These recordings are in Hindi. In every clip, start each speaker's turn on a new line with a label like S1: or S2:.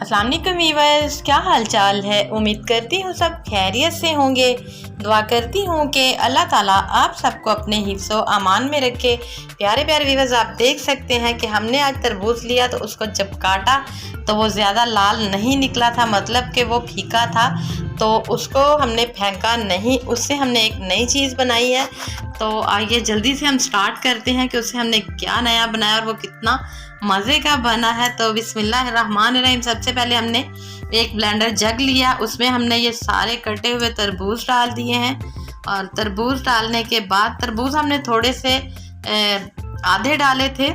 S1: अस्सलाम वालेकुम वीवर्स, क्या हाल चाल है। उम्मीद करती हूँ सब खैरियत से होंगे। दुआ करती हूँ कि अल्लाह ताला आप सबको अपने हिफ्ज़ो अमान में रखे। प्यारे प्यारे वीवर्स, आप देख सकते हैं कि हमने आज तरबूज लिया तो उसको जब काटा तो वो ज़्यादा लाल नहीं निकला था, मतलब कि वो फीका था, तो उसको हमने फेंका नहीं, उससे हमने एक नई चीज़ बनाई है। तो आइए जल्दी से हम स्टार्ट करते हैं कि उससे हमने क्या नया बनाया और वो कितना मज़े का बना है। तो बिस्मिल्लाहिर्रहमानिर्रहीम। सबसे पहले हमने एक ब्लेंडर जग लिया, उसमें हमने ये सारे कटे हुए तरबूज डाल दिए हैं। और तरबूज डालने के बाद तरबूज हमने थोड़े से आधे डाले थे,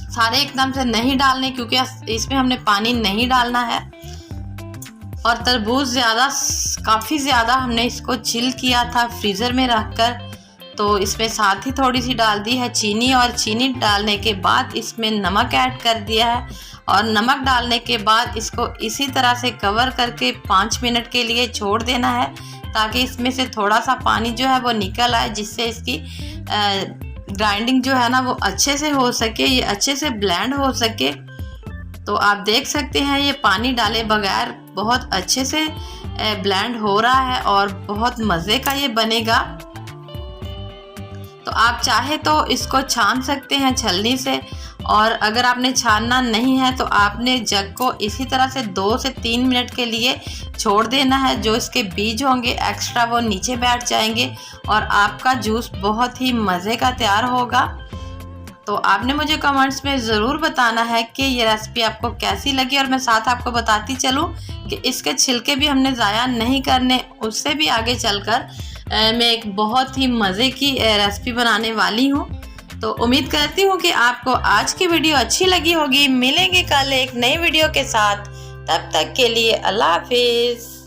S1: सारे एकदम से नहीं डालने, क्योंकि इसमें हमने पानी नहीं डालना है। और तरबूज काफ़ी ज़्यादा हमने इसको चिल किया था फ्रीज़र में रख कर, तो इसमें साथ ही थोड़ी सी डाल दी है चीनी। और चीनी डालने के बाद इसमें नमक ऐड कर दिया है। और नमक डालने के बाद इसको इसी तरह से कवर करके 5 मिनट के लिए छोड़ देना है, ताकि इसमें से थोड़ा सा पानी जो है वो निकल आए, जिससे इसकी ग्राइंडिंग जो है ना वो अच्छे से हो सके, ये अच्छे से ब्लेंड हो सके। तो आप देख सकते हैं ये पानी डाले बगैर बहुत अच्छे से ब्लेंड हो रहा है और बहुत मज़े का ये बनेगा। तो आप चाहे तो इसको छान सकते हैं छलनी से, और अगर आपने छानना नहीं है तो आपने जग को इसी तरह से 2 से 3 मिनट के लिए छोड़ देना है। जो इसके बीज होंगे एक्स्ट्रा वो नीचे बैठ जाएंगे और आपका जूस बहुत ही मज़े का तैयार होगा। तो आपने मुझे कमेंट्स में ज़रूर बताना है कि ये रेसिपी आपको कैसी लगी। और मैं साथ आपको बताती चलूँ कि इसके छिलके भी हमने ज़ाया नहीं करने, उससे भी आगे चलकर मैं एक बहुत ही मज़े की रेसिपी बनाने वाली हूँ। तो उम्मीद करती हूँ कि आपको आज की वीडियो अच्छी लगी होगी। मिलेंगे कल एक नई वीडियो के साथ, तब तक के लिए अल्लाह हाफिज़।